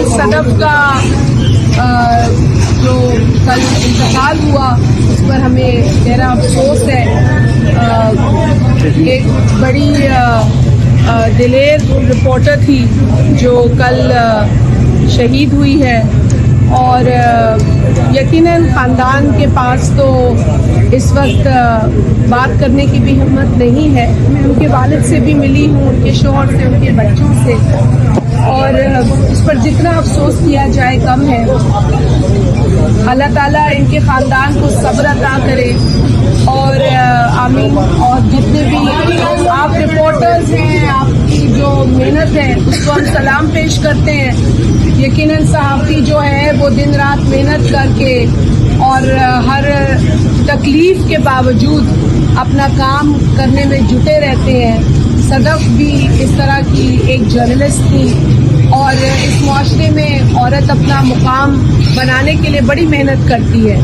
صدف کا جو کل انتقال ہوا اس پر ہمیں گہرا افسوس ہے. ایک بڑی دلیر رپورٹر تھی جو کل شہید ہوئی ہے اور یقیناً خاندان کے پاس تو اس وقت بات کرنے کی بھی ہمت نہیں ہے. میں ان کے والد سے بھی ملی ہوں, ان کے شوہر سے, ان کے بچوں سے, اور اس پر جتنا افسوس کیا جائے کم ہے. اللہ تعالیٰ ان کے خاندان کو صبر عطا کرے اور آمین. اور جتنے بھی آپ رپورٹرز ہیں, آپ کی جو محنت ہے اس کو ہم سلام پیش کرتے ہیں. یقیناً صحافی جو ہے وہ دن رات محنت کر کے اور ہر تکلیف کے باوجود اپنا کام کرنے میں جٹے رہتے ہیں. صدف بھی اس طرح کی ایک جرنلسٹ تھی اور اس معاشرے میں عورت اپنا مقام بنانے کے لیے بڑی محنت کرتی ہے.